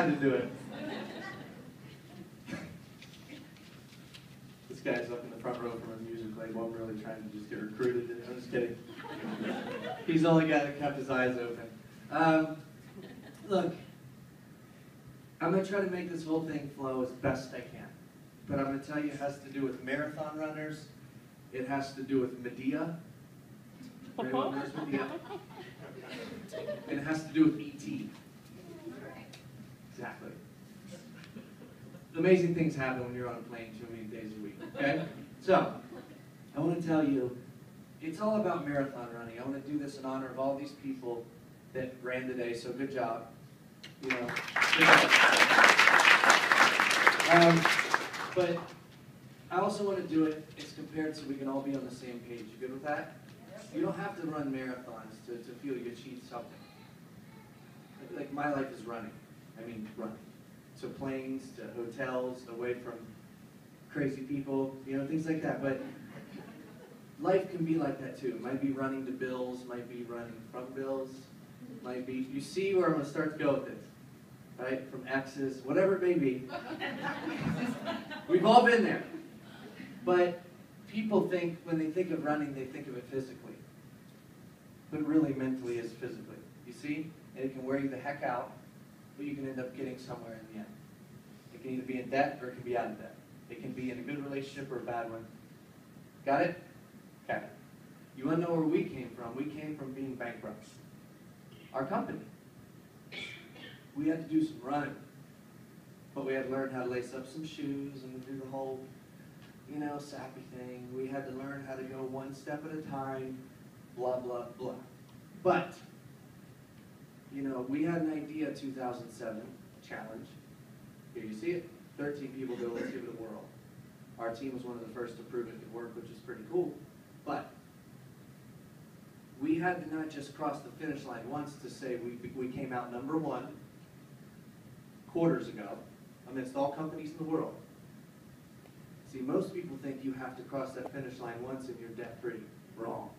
had to do it. This guy's up in the front row from a music label. I'm really trying to just get recruited. I'm just kidding. He's the only guy that kept his eyes open. Look, I'm going to try to make this whole thing flow as best I can. But I'm going to tell you it has to do with marathon runners. It has to do with Medea. Everyone knows Medea. And it has to do with E.T. Exactly. Amazing things happen when you're on a plane too many days a week, okay? So, I want to tell you, it's all about marathon running. I want to do this in honor of all these people that ran today, so good job. You know, good job. But I also want to do it, it's compared so we can all be on the same page. You good with that? You don't have to run marathons to feel you achieved something. Like my life is running. I mean running. So planes, to hotels, away from crazy people, you know, things like that. But life can be like that too. It might be running to bills, might be running from bills, might be, you see where I'm going to start to go with this, right? From exes, whatever it may be. We've all been there. But people think, when they think of running, they think of it physically. But really mentally is physically. You see? And it can wear you the heck out, but you can end up getting somewhere in the end. It can either be in debt or it can be out of debt. It can be in a good relationship or a bad one. Got it? Okay. You want to know where we came from? We came from being bankrupt. Our company. We had to do some running. But we had to learn how to lace up some shoes and do the whole, you know, sappy thing. We had to learn how to go one step at a time, blah, blah, blah. But, you know, we had an idea 2007 challenge. Here you see it. 13 people go, let's give it a whirl. Our team was one of the first to prove it could work, which is pretty cool. But we had to not just cross the finish line once to say we came out #1 quarters ago amidst all companies in the world. See, most people think you have to cross that finish line once and you're debt-free. Wrong.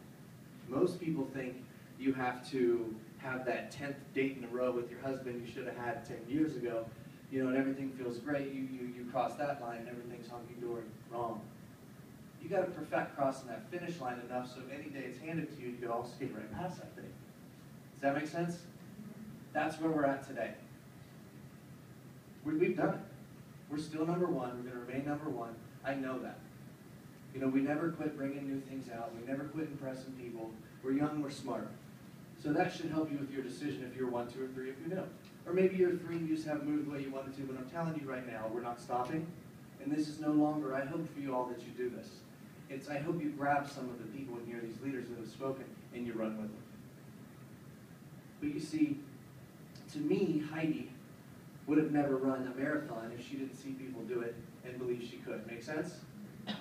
Most people think you have to have that 10th date in a row with your husband you should have had 10 years ago, you know, and everything feels great. You cross that line and everything's hunky-dory. Wrong. You got to perfect crossing that finish line enough so any day it's handed to you, you can all skate right past that thing. Does that make sense? That's where we're at today. We've done it. We're still #1. We're going to remain #1. I know that. You know, we never quit bringing new things out. We never quit impressing people. We're young, we're smart. So that should help you with your decision if you're 1, 2, or 3, if you don't. Or maybe you're 3 and you just haven't moved the way you wanted to, but I'm telling you right now, we're not stopping. And this is no longer, I hope for you all that you do this. It's, I hope you grab some of the people in here, these leaders that have spoken, and you run with them. But you see, to me, Heidi would have never run a marathon if she didn't see people do it and believe she could. Make sense? Yeah.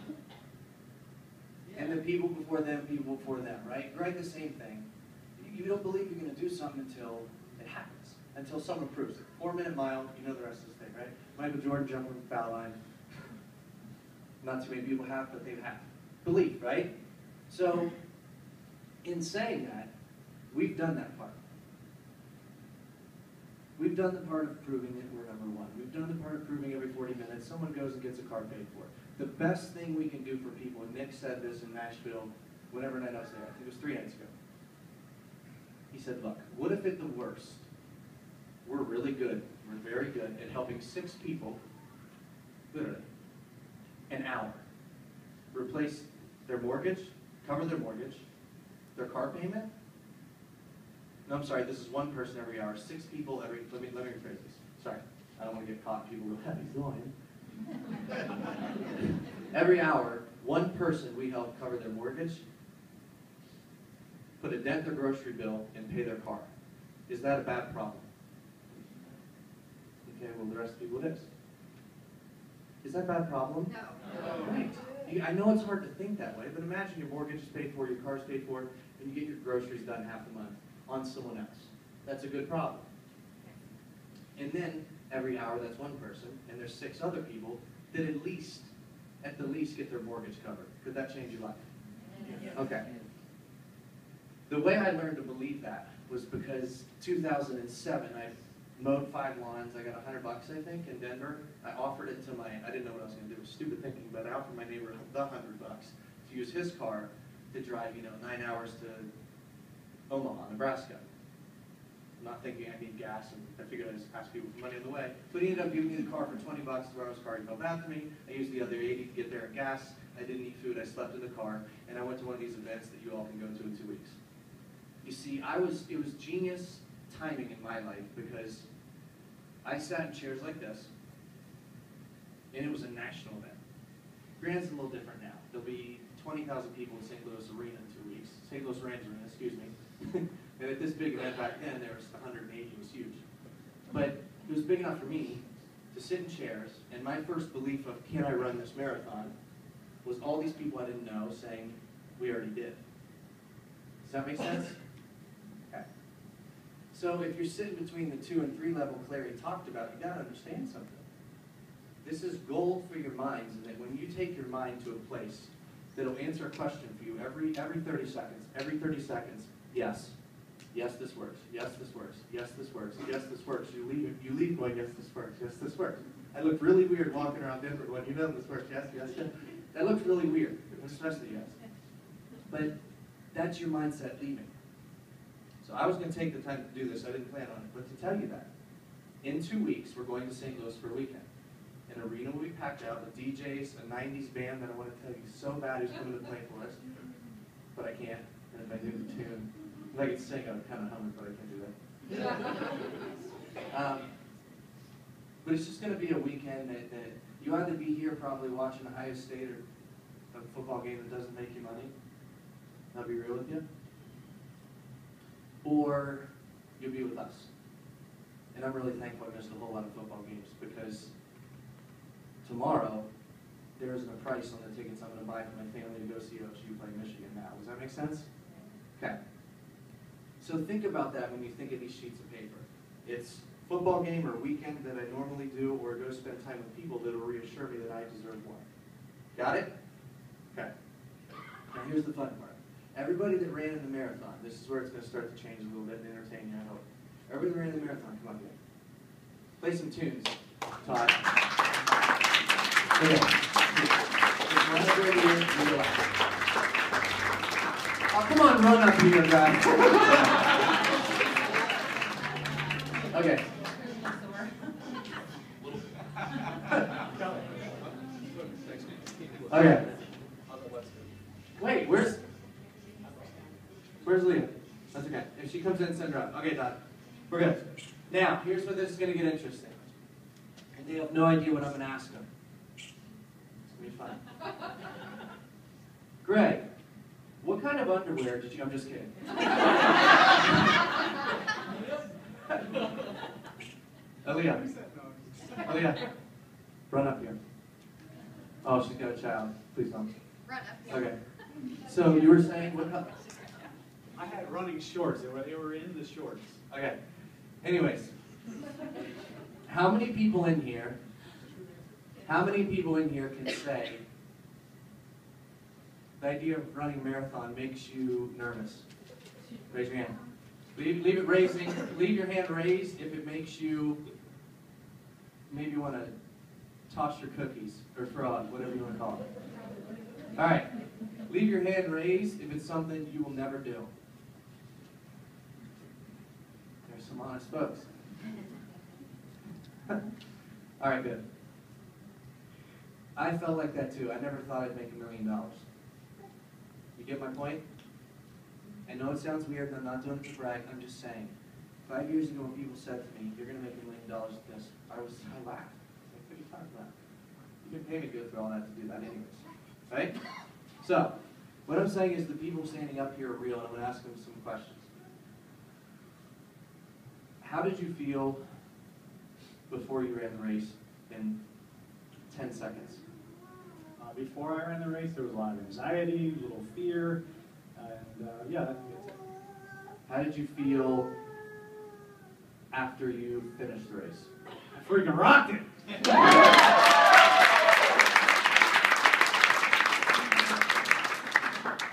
And the people before them, right? Right, the same thing. You don't believe you're going to do something until it happens, until someone proves it. 4-minute mile, you know the rest of the thing, right? Michael Jordan jumping from the foul line. Not too many people have, but they have. Belief, right? So, in saying that, we've done that part. We've done the part of proving that we're #1. We've done the part of proving every 40 minutes someone goes and gets a car paid for. The best thing we can do for people, and Nick said this in Nashville, whatever night I was there, I think it was 3 nights ago. He said, look, what if at the worst, we're really good, we're very good at helping 6 people, literally, an hour, replace their mortgage, cover their mortgage, their car payment? No, I'm sorry, this is 1 person every hour, 6 people every, let me rephrase this. Sorry, I don't want to get caught, people go, he's lying. Every hour, 1 person we help cover their mortgage, put a dent in their grocery bill, and pay their car. Is that a bad problem? Okay, well, the rest of the people it is. Is that a bad problem? No. Right. I know it's hard to think that way, but imagine your mortgage is paid for, your car's paid for, and you get your groceries done half the month on someone else. That's a good problem. And then, every hour, that's 1 person, and there's 6 other people that at the least, get their mortgage covered. Could that change your life? Okay. The way I learned to believe that was because 2007, mowed 5 lawns. I got $100, I think, in Denver. I offered it to I didn't know what I was going to do. It was stupid thinking, but I offered my neighbor the $100 to use his car to drive, 9 hours to Omaha, Nebraska. I'm not thinking I need gas, and I figured I'd just ask people for money on the way. But he ended up giving me the car for $20 to borrow his car. He felt bad for me. I used the other 80 to get there at gas. I didn't eat food. I slept in the car, and I went to one of these events that you all can go to in 2 weeks. You see, it was genius timing in my life because I sat in chairs like this, and it was a national event. Granted, it's a little different now. There'll be 20,000 people in St. Louis Arena in 2 weeks. St. Louis Rams Arena, excuse me. And at this big event back then, there was 180. It was huge. But it was big enough for me to sit in chairs, and my first belief of, can I run this marathon, was all these people I didn't know saying, we already did. Does that make sense? Okay. So if you're sitting between the 2 and 3 level Clary talked about, you gotta understand something. This is gold for your minds, and that when you take your mind to a place that'll answer a question for you every 30 seconds, yes, this works, yes, this works, yes, this works, yes, this works. You leave going, yes, this works, yes, this works. I looked really weird walking around Denver going, this works, yes, yes, yes. That looked really weird, especially yes. But that's your mindset leaving. So I was going to take the time to do this. I didn't plan on it, but to tell you that, in 2 weeks, we're going to St. Louis for a weekend. An arena will be packed out with DJs, a 90s band that I want to tell you so bad who's coming to play for us, but I can't. And if I do the tune, if I could sing, I would kind of hum it, but I can't do that. But it's just going to be a weekend that you either be here probably watching Ohio State or a football game that doesn't make you money. I'll be real with you. Or you'll be with us. And I'm really thankful I missed a whole lot of football games because tomorrow there isn't a price on the tickets I'm going to buy for my family to go see OSU play Michigan now. Does that make sense? Okay. So think about that when you think of these sheets of paper. It's football game or weekend that I normally do, or go spend time with people that will reassure me that I deserve more. Got it? Okay. Now here's the fun part. Everybody that ran in the marathon, this is where it's going to start to change a little bit and entertain you, I hope. Everybody that ran in the marathon, come on here. Play some tunes, Todd. Okay. Just run up right here and relax. Oh, come on, run up here, guys. Okay. Okay. Wait, where's Leah? That's okay. If she comes in, send her up. Okay, Todd. We're good. Now, here's where this is going to get interesting. And they have no idea what I'm going to ask them. It's going to be fun. Greg, what kind of underwear did you... I'm just kidding. Aaliyah, run up here. Oh, she's got a child. Please don't. Run up here. Okay. So you were saying what color? I had running shorts. They were in the shorts. Okay. Anyways, how many people in here can say the idea of running a marathon makes you nervous? Raise your hand. Leave it raising. Leave your hand raised if it makes you maybe want to toss your cookies or frog, whatever you want to call it. All right. Leave your hand raised if it's something you will never do. There's some honest folks. All right, good. I felt like that too. I never thought I'd make $1 million. You get my point? I know it sounds weird, and I'm not doing it to brag. I'm just saying. 5 years ago, when people said to me, "You're going to make $1 million with this," I laughed. Like, what are you talking about? You can pay me to go through all that to do that anyways. Right? So, what I'm saying is the people standing up here are real, and I'm going to ask them some questions. How did you feel before you ran the race in 10 seconds? Before I ran the race, there was a lot of anxiety, a little fear, and yeah, that's it. How did you feel after you finished the race? I freaking rocked it!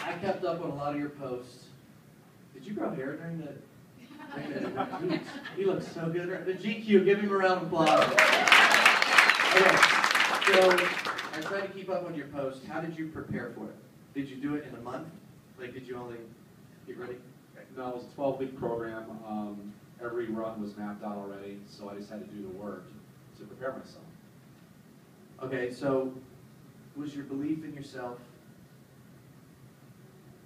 I kept up on a lot of your posts. Did you grow hair during the... He looks so good. The GQ, give him a round of applause. Okay, so I tried to keep up on your post. How did you prepare for it? Did you do it in a month? Like, did you only get ready? No, it was a 12-week program. Every run was mapped out already, so I just had to do the work to prepare myself. Okay, so was your belief in yourself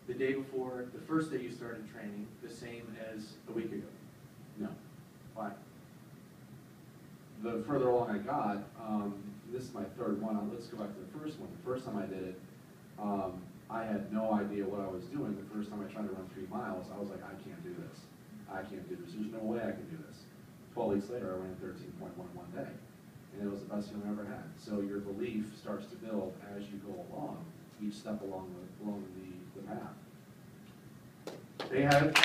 the day before, the first day you started training, the same as a week ago? No. Why? The further along I got, this is my third one. Let's go back to the first one. The first time I did it, I had no idea what I was doing. The first time I tried to run 3 miles, I was like, I can't do this. I can't do this. There's no way I can do this. 12 weeks later, I ran 13.1 one day. And it was the best feeling I ever had. So your belief starts to build as you go along, each step along the path. There you have it.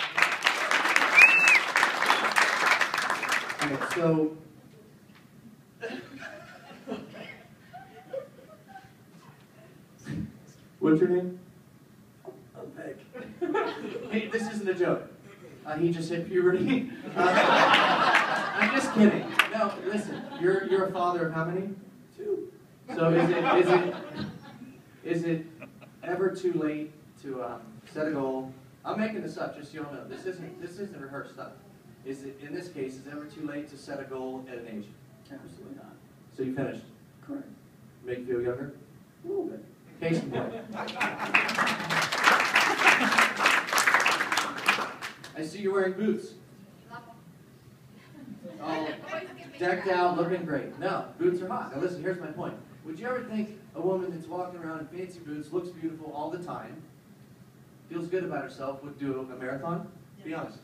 Okay, so what's your name? I'm Peg. Hey, this isn't a joke. He just hit puberty. I'm just kidding. No, listen. You're a father of how many? 2. So is it ever too late to set a goal? I'm making this up, just so you all know. This isn't rehearsed stuff. Is it, in this case, is it ever too late to set a goal at an age? Absolutely not. So you finished? Correct. Make you feel younger? A little bit. Case in point. I see you're wearing boots. All decked out, looking great. No, boots are hot. Now listen, here's my point. Would you ever think a woman that's walking around in fancy boots, looks beautiful all the time, feels good about herself, would do a marathon? Be honest.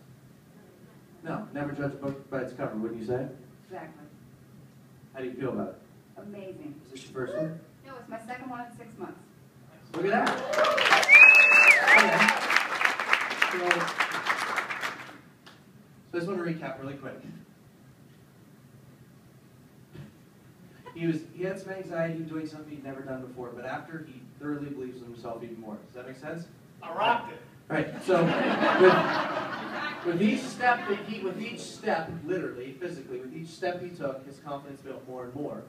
No, never judge a book by its cover, wouldn't you say? Exactly. How do you feel about it? Amazing. Is this your first one? No, it's my second one in 6 months. Look at that. Okay. So I just want to recap really quick. He had some anxiety doing something he'd never done before, but after he thoroughly believes in himself even more. Does that make sense? I rocked it. All right. So with each step, literally, physically, with each step he took, his confidence built more and more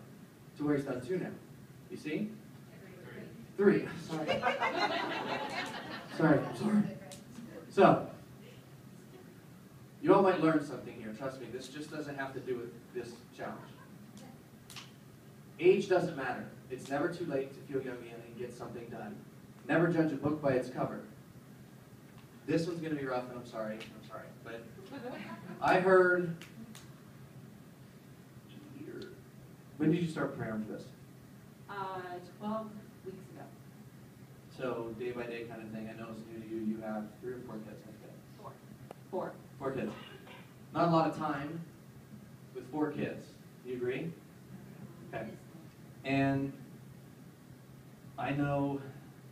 to where he's done 2 now. You see? 3. Sorry. Sorry. So, you all might learn something here. Trust me, this just doesn't have to do with this challenge. Age doesn't matter. It's never too late to feel young again and get something done. Never judge a book by its cover. This one's going to be rough, and I'm sorry, but I heard. When did you start preparing for this? 12 weeks ago. So day by day kind of thing. I know it's new to you. You have 3 or 4 kids. Okay. 4. 4 kids. Not a lot of time with 4 kids. Do you agree? Okay. And I know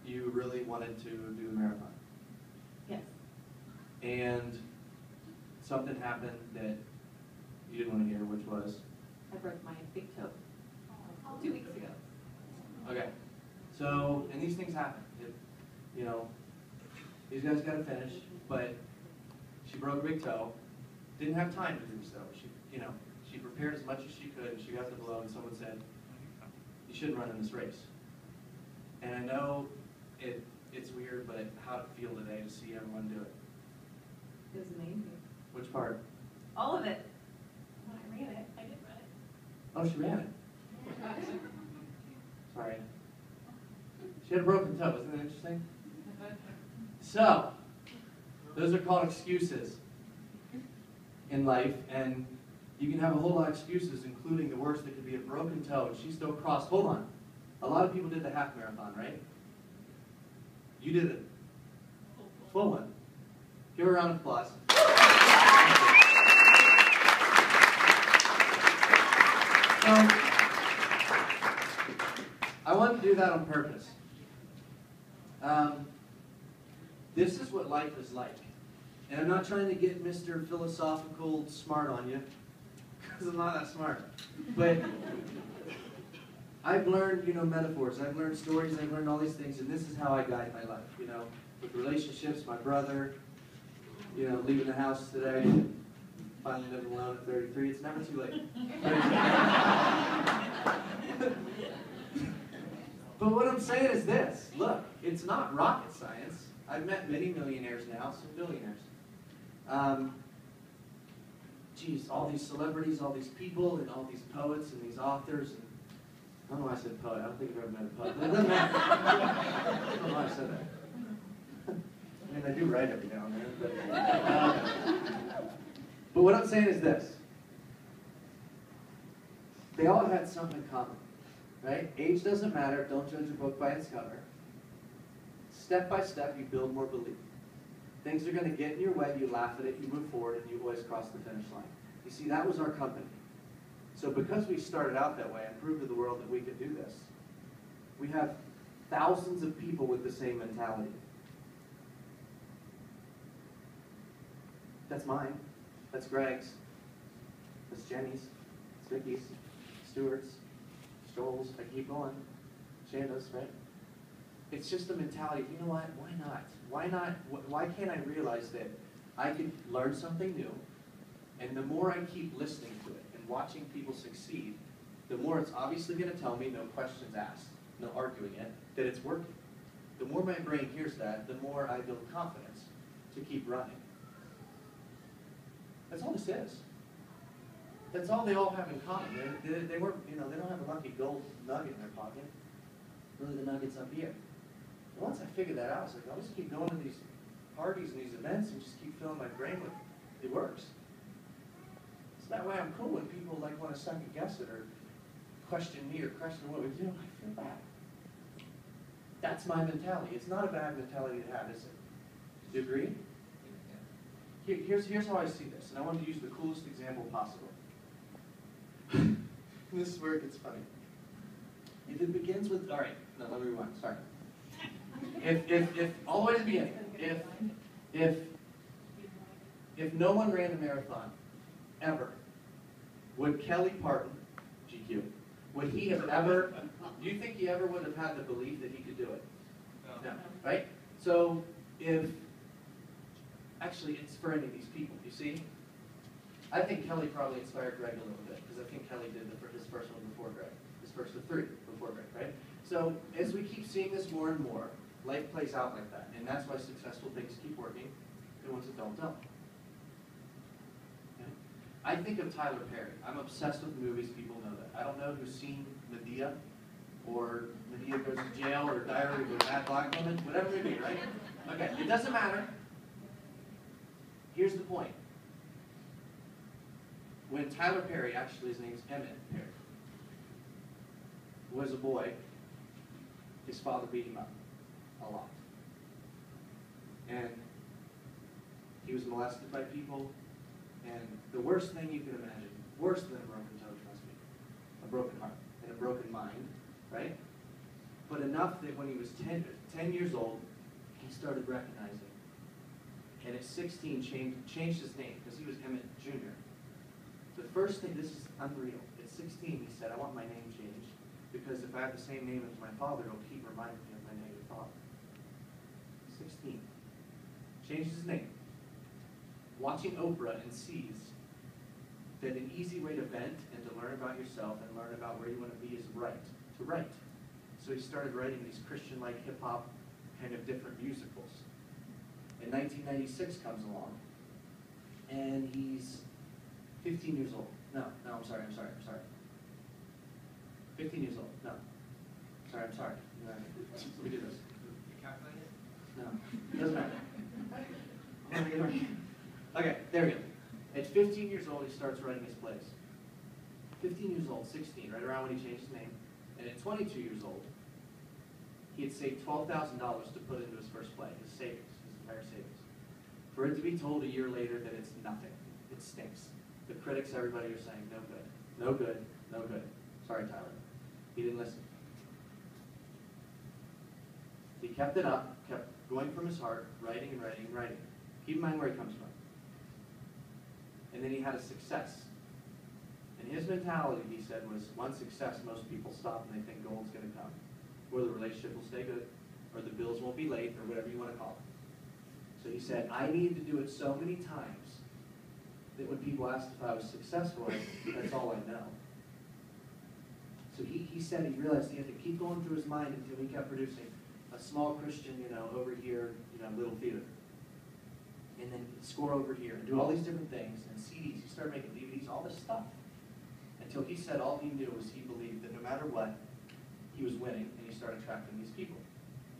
you really wanted to do the marathon. Yes. And something happened that you didn't want to hear, which was? I broke my big toe 2 weeks ago. Okay. So, and these things happen. You know, these guys got to finish, but she broke a big toe. Didn't have time to do so. She prepared as much as she could, and she got to the below, and someone said, you shouldn't run in this race. And I know it's weird, but how did it feel today to see everyone do it? It was amazing. Which part? All of it. When I ran it, I did run it. Oh, she ran it. Sorry. She had a broken toe. Isn't that interesting? So, those are called excuses in life, and you can have a whole lot of excuses, including the worst that could be a broken toe, and she still crossed. Hold on. A lot of people did the half marathon, right? You did it. Full one. Give her a round of applause. So, I wanted to do that on purpose. This is what life is like. And I'm not trying to get Mr. Philosophical smart on you, because I'm not that smart. But I've learned, metaphors. I've learned stories. I've learned all these things, and this is how I guide my life. With relationships, my brother, leaving the house today. finally living alone at 33. It's never too late. But what I'm saying is this. Look, it's not rocket science. I've met many millionaires now, some billionaires. Geez, all these celebrities, all these people, and all these poets and these authors. And I don't know why I said poet. I don't think I've ever met a poet. But it doesn't matter. I don't know why I said that. I mean, I do write every now and then. But what I'm saying is this. They all had something in common. Right? Age doesn't matter. Don't judge a book by its cover. Step by step, you build more belief. Things are going to get in your way. You laugh at it. You move forward, and you always cross the finish line. You see, that was our company. So because we started out that way and proved to the world that we could do this, we have thousands of people with the same mentality. That's mine. That's Greg's. That's Jenny's. It's Vicky's. Stuart's. Joel's. I keep going. Shanda's, right? It's just a mentality. You know what? Why not? Why not? Why can't I realize that I can learn something new, and the more I keep listening to it and watching people succeed, the more it's obviously going to tell me, no questions asked, no arguing it, that it's working. The more my brain hears that, the more I build confidence to keep running. That's all this is. That's all they all have in common. They weren't, they don't have a lucky gold nugget in their pocket. Really, the nugget's up here. And once I figured that out, I was like, I'll just keep going to these parties and these events and just keep filling my brain with it. It works. So that way I'm cool when people want to second guess it or question me or question what we do. I feel bad. That's my mentality. It's not a bad mentality to have, is it? Do you agree? Here's how I see this, and I want to use the coolest example possible. This is where it gets funny. If it begins with, all right, no, let me rewind, sorry. If all the way to the beginning, if no one ran a marathon, ever, would Kelly Parton, GQ, would he have ever, do you think he ever would have had the belief that he could do it? No, right? So actually it's for any of these people, you see? I think Kelly probably inspired Greg a little bit, because I think Kelly did his first one before Greg, his first of three before Greg, right? So as we keep seeing this more and more, life plays out like that, and that's why successful things keep working, and ones that don't. Okay? I think of Tyler Perry. I'm obsessed with movies, people know that. I don't know who's seen Medea, or Medea Goes to Jail, or Diary of a Mad Black Woman, whatever it may be, right? Okay, it doesn't matter. Here's the point. When Tyler Perry, actually his name's Emmett Perry, was a boy, his father beat him up a lot. And he was molested by people, and the worst thing you can imagine, worse than a broken toe, trust me, a broken heart and a broken mind, right? But enough that when he was 10 years old, he started recognizing. And at 16, changed his name, because he was Emmett Jr. The first thing, this is unreal. At 16, he said, I want my name changed, because if I have the same name as my father, it'll keep reminding me of my negative thought. 16. Changed his name. Watching Oprah and sees that an easy way to vent and to learn about yourself and learn about where you want to be is to write. So he started writing these Christian-like hip-hop kind of different musicals. In 1996 comes along, and he's 15 years old. No, I'm sorry. 15 years old. No. I'm sorry. Let me do this. No, it doesn't matter. Okay, there we go. At 15 years old, he starts writing his plays. 15 years old, 16, right around when he changed his name. And at 22 years old, he had saved $12,000 to put into his first play, his savings, his entire savings. For it to be told a year later that it's nothing, it stinks. The critics, everybody are saying, no good, no good, no good. Sorry, Tyler. He didn't listen. He kept it up, kept going from his heart, writing and writing and writing. Keep in mind where he comes from. And then he had a success. And his mentality, he said, was one success, most people stop and they think gold's going to come. Or the relationship will stay good, or the bills won't be late, or whatever you want to call it. So he said, I need to do it so many times that when people asked if I was successful, that's all I know. So he said he realized he had to keep going through his mind until he kept producing a small Christian, over here, little theater. And then score over here, and do all these different things, and CDs, he started making DVDs, all this stuff. Until he said all he knew was he believed that no matter what, he was winning, and he started attracting these people.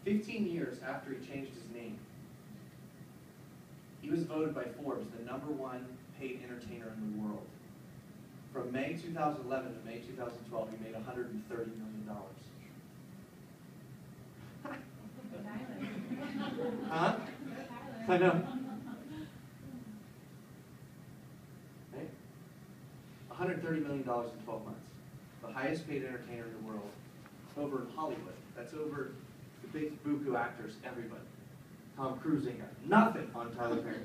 15 years after he changed his name, he was voted by Forbes the #1 paid entertainer in the world. From May 2011 to May 2012, he made $130 million. Huh? I know. Right? $130 million in 12 months. The highest paid entertainer in the world. Over in Hollywood. That's over the big buku actors, everybody. Tom Cruise ain't got nothing on Tyler Perry.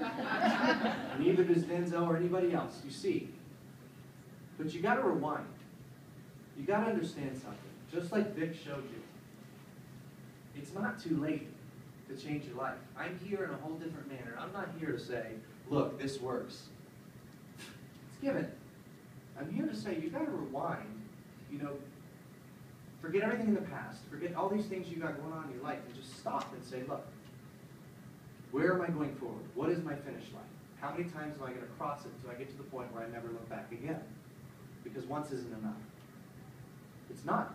Neither does Denzel or anybody else. You see. But you got to rewind. You got to understand something. Just like Vic showed you. It's not too late to change your life. I'm here in a whole different manner. I'm not here to say, look, this works. It's given. I'm here to say, you got to rewind, forget everything in the past, forget all these things you got going on in your life, and just stop and say, look, where am I going forward? What is my finish line? How many times am I going to cross it until I get to the point where I never look back again? Because once isn't enough. It's not.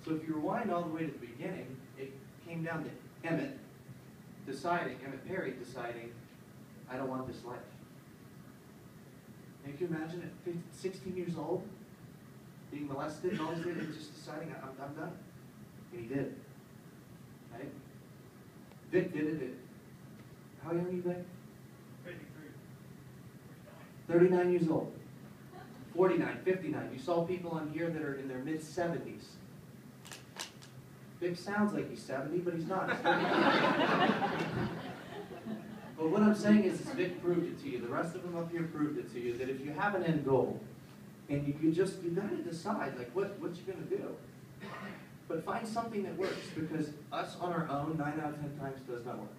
So if you rewind all the way to the beginning, it came down to Emmett Perry deciding, I don't want this life. And you can imagine at 15, 16 years old, being molested and all this, and just deciding, I'm done. And he did. Right? Vic did it at, how young are you, Vic? 39 years old. 49, 59. You saw people on here that are in their mid-70s. Vic sounds like he's 70, but he's not. He's 39. But what I'm saying is Vic proved it to you. The rest of them up here proved it to you, that if you have an end goal, and you got to decide, like, what you're going to do. But find something that works, because us on our own, 9 out of 10 times, does not work.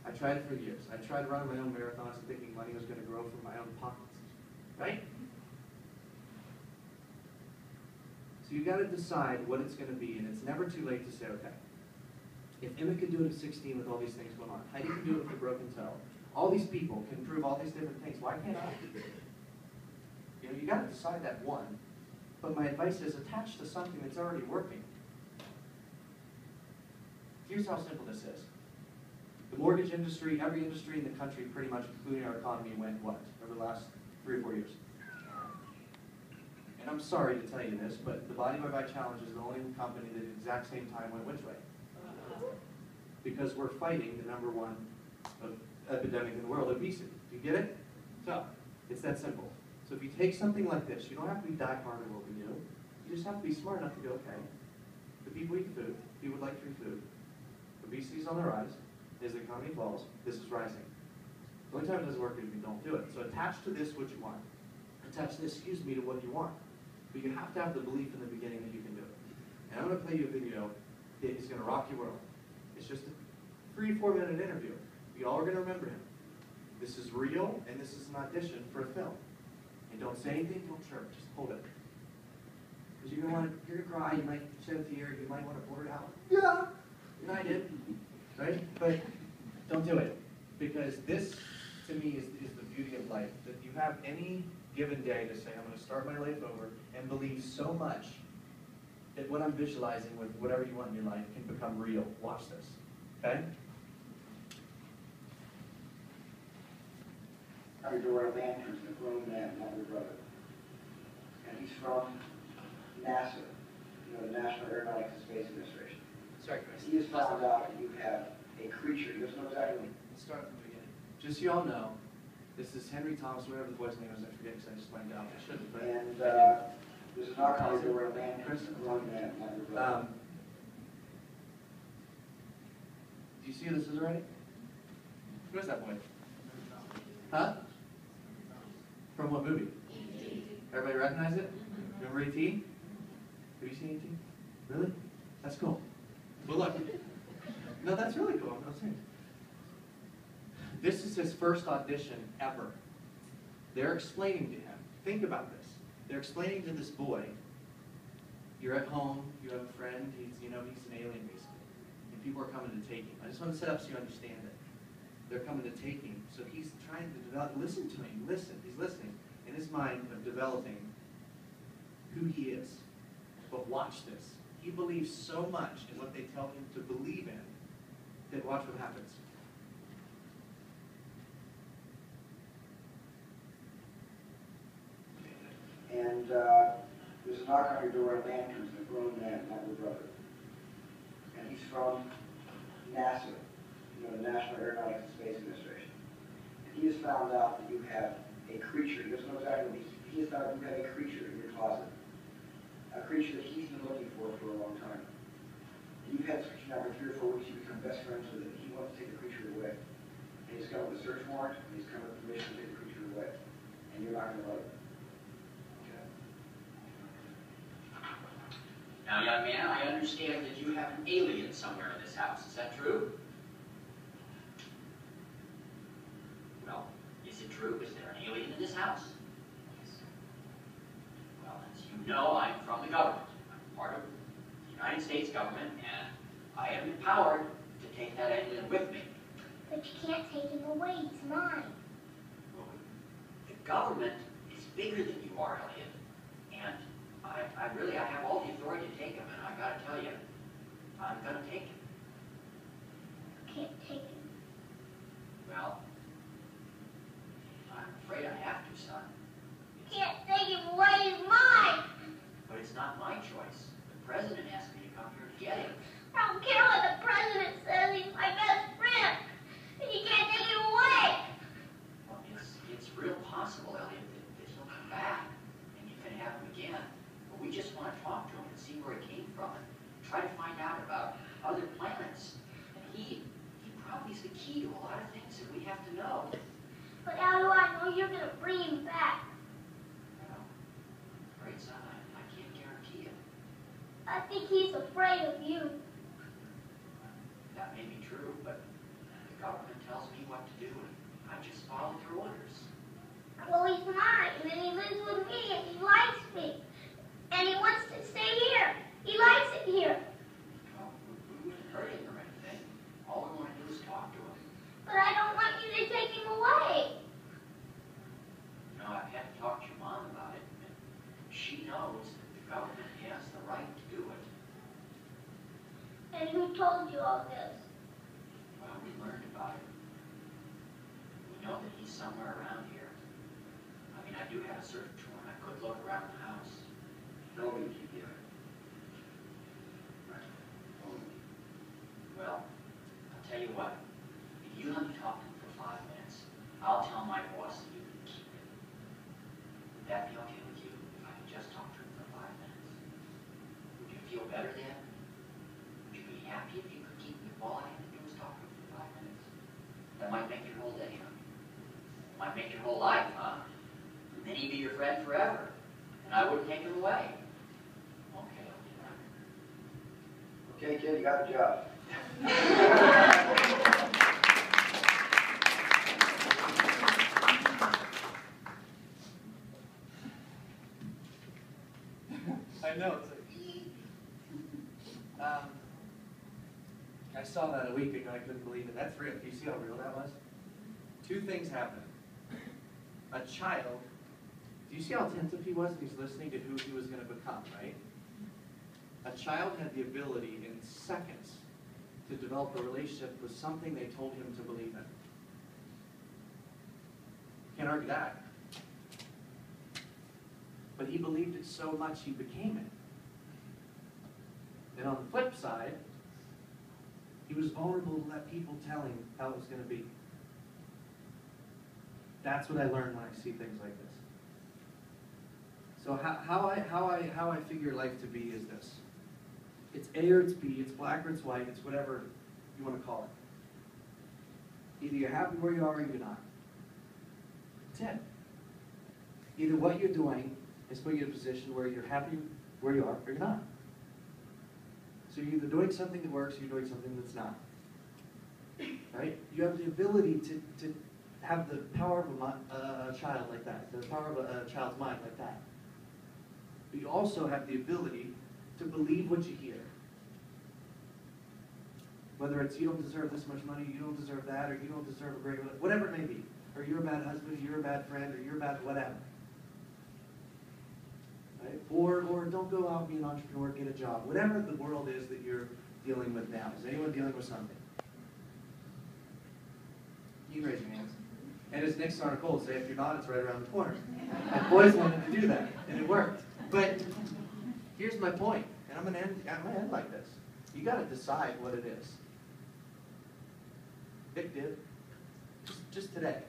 I tried it for years. I tried running my own marathons thinking money was going to grow from my own pockets. Right? So you got to decide what it's going to be, and it's never too late to say, okay, if Emmett could do it at 16 with all these things going on, Heidi can do it with a broken toe, all these people can prove all these different things, why can't I? You got to decide that one. But my advice is attach to something that's already working. Here's how simple this is. The mortgage industry, every industry in the country, pretty much including our economy, went what? Over the last 3 or 4 years. And I'm sorry to tell you this, but the Body by Bite Challenge is the only company that at the exact same time went which way? Because we're fighting the #1 epidemic in the world, obesity. Do you get it? So, it's that simple. So if you take something like this, you don't have to be die-hard in what we do. You just have to be smart enough to go, okay, the people eat food, people like free food, obesity is on the rise, as the economy falls, this is rising. The only time it doesn't work is if you don't do it. So attach to this what you want. Attach this, to what you want. But you have to have the belief in the beginning that you can do it. And I'm going to play you a video that is going to rock your world. It's just a 3 to 4 minute interview. You all are going to remember him. This is real, and this is an audition for a film. And don't say anything, don't chirp, just hold it. Because you're going to cry, you might shed a tear, you might want to pour it out. Yeah! And I did. Right? But don't do it. Because this, to me, is the beauty of life. That you have any given day to say, I'm going to start my life over, and believe so much that what I'm visualizing with whatever you want in your life can become real. Watch this. Okay? Our door lanterns, a grown man, not your brother. And he's from NASA, the National Aeronautics and Space Administration. Sorry, Chris. He has found out that you have a creature. He doesn't know exactly. Let's start from the beginning. Just so you all know, this is Henry Thomas, whatever the boy's name is, I forget because I just blanked out. I shouldn't, but And there's a knock on your door, a man, Chris, a grown man, not your brother. do you see who this is already? Who is that boy? Huh? From what movie? Everybody recognize it? Remember E.T.? Have you seen E.T.? Really? That's cool. Well, look. No, that's really cool. I'm not saying. This is his first audition ever. They're explaining to him, think about this. They're explaining to this boy, you're at home, you have a friend, he's an alien basically. And people are coming to take him. I just want to set up so you understand it. They're coming to take him. So he's trying to develop, listen to him, he's listening in his mind of developing who he is. But watch this. He believes so much in what they tell him to believe in that watch what happens. And there's a knock on your door, and a man comes in, a grown man, not your brother. And he's from NASA, the National Aeronautics and Space Administration. And he has found out that you have a creature. He doesn't know exactly what he has found out you have a creature in your closet. A creature that he's been looking for a long time. And you've had this creature now for 3 or 4 weeks. You become best friends with it. He wants to take the creature away. And he's come with a search warrant, and he's come with permission to take the creature away. And you're not going to let him. Now, young man, I understand that you have an alien somewhere in this house. Is that true? Well, is it true? Is there an alien in this house? Yes. Well, as you know, I'm from the government. I'm part of the United States government, and I am empowered to take that alien with me. But you can't take him away, he's mine. Well, the government is bigger than you are, Elliot, and I have all the authority to take him, and I gotta tell you, I'm gonna take him. You can't take him. Well, I'm afraid I have to, son. You can't take him away, he's mine. But it's not my choice. The president asked me to come here to get him. I don't care what the president says, he's my best friend. And you can't take him away. Well, it's real possible, Elliot, that he'll come back, and you can have him again. But we just want to talk to him and see where he came from, and try to find out about other planets. And he probably is the key to a lot of things that we have to know. But how do I know you're going to bring him back? Well, I'm afraid, son, I can't guarantee it. I think he's afraid of you. That may be true, but the government tells me what to do, and I just follow their orders. Well, he's mine, and he lives with me, and he likes me. And he wants to stay here. He likes it here. Well, we wouldn't hurt him or anything. All we want to do is talk to him. But I don't want you to take him away. You know, I've had to talk to your mom about it, and she knows that the government has the right to do it. And who told you all this? Well, we learned about it. We know that he's somewhere around here. I mean, I do have a search warrant. I could look around the house. No need to keep you. Right. Well, I'll tell you what. If you let me talk to him for 5 minutes, I'll tell my boss that you can keep him. Would that be okay with you, if I could just talk to him for 5 minutes? Would you feel better then? Would you be happy if you could keep him if all I had to do was talk to him for 5 minutes? That might make your whole day, huh? Might make your whole life, huh? And then he'd be your friend forever, and I wouldn't take him away. Okay, I'll do that. Okay, kid, you got the job. I know. It's like, I saw that a week ago. I couldn't believe it. That's real. Do you see how real that was? 2 things happened. A child. Do you see how attentive he was? He's listening to who he was going to become, right? A child had the ability in seconds to develop a relationship with something they told him to believe in. Can't argue that. But he believed it so much he became it. And on the flip side, he was vulnerable to let people tell him how it was going to be. That's what I learned when I see things like this. So how I figure life to be is this. It's A or it's B, it's black or it's white, it's whatever you want to call it. Either you're happy where you are or you're not. That's it. Either what you're doing is putting you in a position where you're happy where you are or you're not. So you're either doing something that works or you're doing something that's not. Right? You have the ability to have the power of a child like that, the power of a child's mind like that. But you also have the ability to believe what you hear. Whether it's you don't deserve this much money, you don't deserve that, or you don't deserve a great, whatever it may be. Or you're a bad husband, you're a bad friend, or you're a bad whatever. Right? Or don't go out and be an entrepreneur, get a job. Whatever the world is that you're dealing with now. Is anyone dealing with something? You can raise your hands. And as Nick Sarnicole would say, if you're not, it's right around the corner. I've always wanted to do that, and it worked. But here's my point, and I'm gonna end like this. You gotta decide what it is. Vic did. Just today.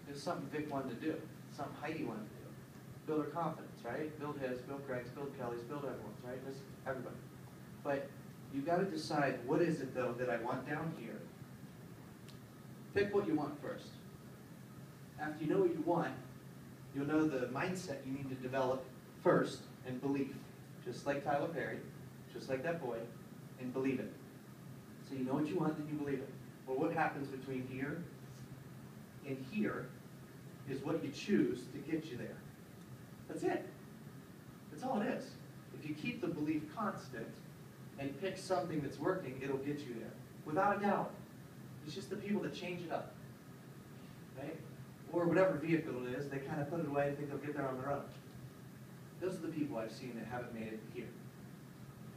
There's something Vic wanted to do. Something Heidi wanted to do. Build her confidence, right? Build his, build Greg's, build Kelly's, build everyone's, right? Just everybody. But you gotta decide what is it though that I want down here. Pick what you want first. After you know what you want, you'll know the mindset you need to develop first and belief. Just like Tyler Perry, just like that boy, and believe it. So you know what you want, then you believe it. Well, what happens between here and here is what you choose to get you there. That's it. That's all it is. If you keep the belief constant and pick something that's working, it'll get you there. Without a doubt. It's just the people that change it up. Right? Or whatever vehicle it is, they kind of put it away and think they'll get there on their own. Those are the people I've seen that haven't made it here.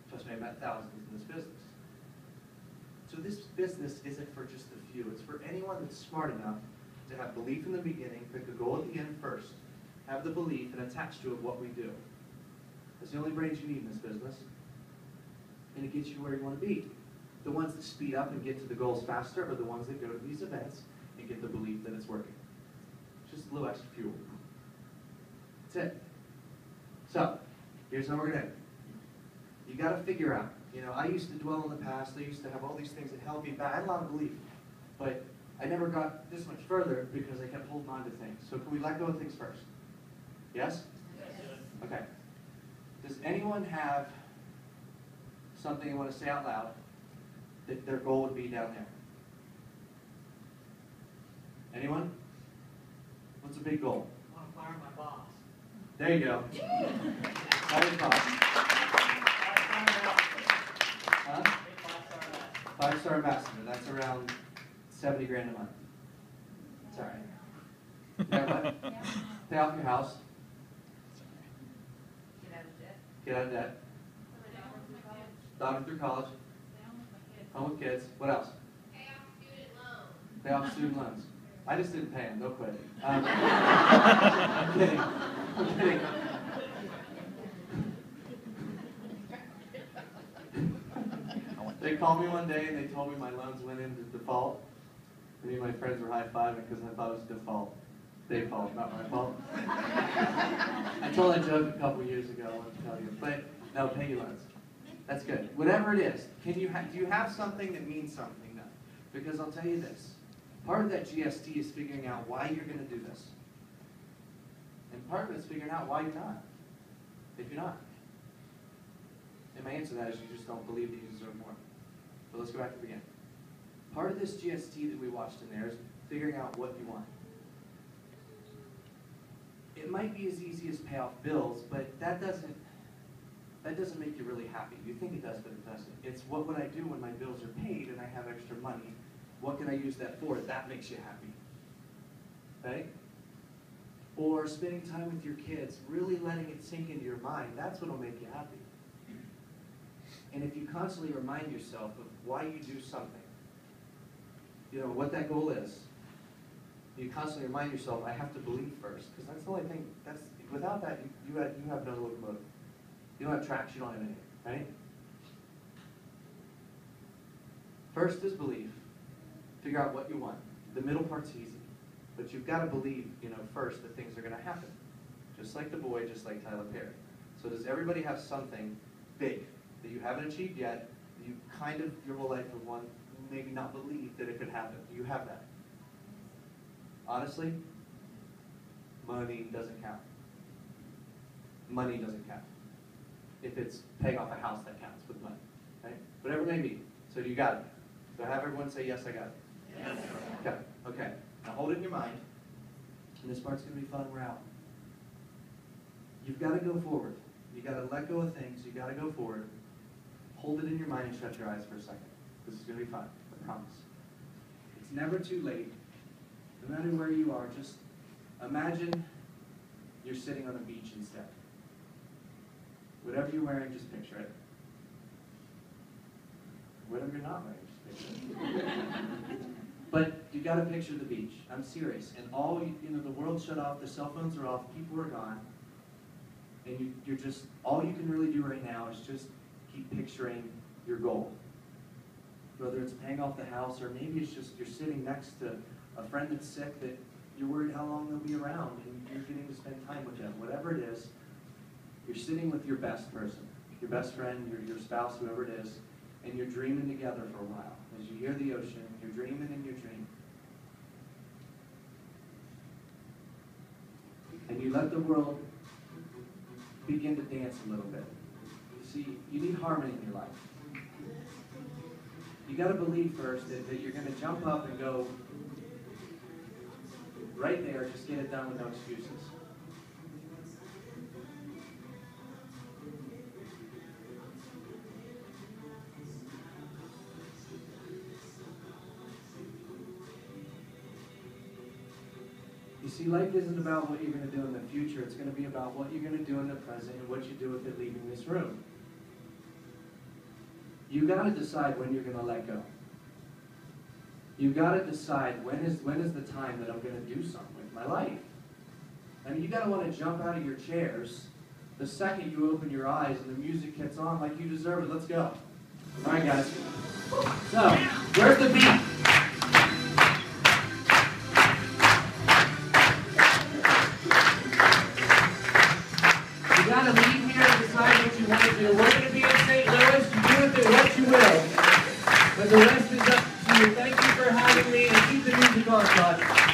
Trust me, I've met thousands in this business. So this business isn't for just a few. It's for anyone that's smart enough to have belief in the beginning, pick a goal at the end first, have the belief, and attach to it what we do. That's the only brains you need in this business. And it gets you where you want to be. The ones that speed up and get to the goals faster are the ones that go to these events and get the belief that it's working. It's just a little extra fuel. That's it. So, here's how we're going to end. You got to figure out. You know, I used to dwell in the past. I used to have all these things that held me back. I had a lot of belief. But I never got this much further because I kept holding on to things. So can we let go of things first? Yes? Yes. Okay. Does anyone have something they want to say out loud that their goal would be down there? Anyone? What's a big goal? I want to fire my boss. There you go. That is boss. Huh? 5-star ambassador. That's around 70 grand a month. It's all right. You know what? Pay off your house. Get out of debt. Daughter through college. Home with kids. What else? Pay off student loans. I just didn't pay them. They'll quit. I'm kidding. I'm kidding. They called me one day and they told me my loans went into default. Me and my friends were high-fiving because I thought it was default. Their fault, not my fault. I told that joke a couple years ago, I want to tell you. But no, pay your loans. That's good. Whatever it is, do you have something that means something now? Because I'll tell you this. Part of that GST is figuring out why you're going to do this. And part of it is figuring out why you're not. If you're not. And my answer to that is you just don't believe that you deserve more. But let's go back to the beginning. Part of this GST that we watched in there is figuring out what you want. It might be as easy as pay off bills, but that doesn't make you really happy. You think it does, but it doesn't. It's what would I do when my bills are paid and I have extra money? What can I use that for? That makes you happy. Right? Or spending time with your kids, really letting it sink into your mind, that's what will make you happy. And if you constantly remind yourself of why you do something, you know, what that goal is, you constantly remind yourself, I have to believe first, because that's the only thing, without that, you have no locomotive. You don't have tracks, you don't have anything, right? First is belief. Figure out what you want. The middle part's easy. But you've got to believe, you know, first that things are going to happen. Just like the boy, just like Tyler Perry. So does everybody have something big that you haven't achieved yet, you kind of, your whole life have one, maybe not believe that it could happen? Do you have that? Honestly, money doesn't count. Money doesn't count. If it's paying off a house, that counts with money. Okay? Whatever it may be. So you got it. So have everyone say, yes, I got it. Yes. Okay. Okay. Now hold it in your mind. And this part's going to be fun. We're out. You've got to go forward. You've got to let go of things. You've got to go forward. Hold it in your mind and shut your eyes for a second. This is going to be fun. I promise. It's never too late. No matter where you are, just imagine you're sitting on a beach instead. Whatever you're wearing, just picture it. Whatever you're not wearing, just picture it. But you got to picture the beach. I'm serious. And all the world shut off. The cell phones are off. People are gone. And you're just all you can really do right now is just keep picturing your goal. Whether it's paying off the house, or maybe it's just you're sitting next to a friend that's sick that you're worried how long they'll be around, and you're getting to spend time with them. Whatever it is, you're sitting with your best person, your best friend, your spouse, whoever it is, and you're dreaming together for a while. As you hear the ocean, you're dreaming and you're dreaming. And you let the world begin to dance a little bit. You see, you need harmony in your life. You got to believe first that you're going to jump up and go right there, just get it done with no excuses. You see, life isn't about what you're going to do in the future. It's going to be about what you're going to do in the present and what you do with it leaving this room. You got to decide when you're going to let go. You got to decide when is the time that I'm going to do something with my life. I mean, you got to want to jump out of your chairs the second you open your eyes and the music hits on like you deserve it. Let's go. All right, guys. So, where's the beat? You got to leave here and decide what you want to do. We're going to be in St. Louis. You do with it what you will. But the rest is up to you. Thank you for having me, and keep the music on, Todd.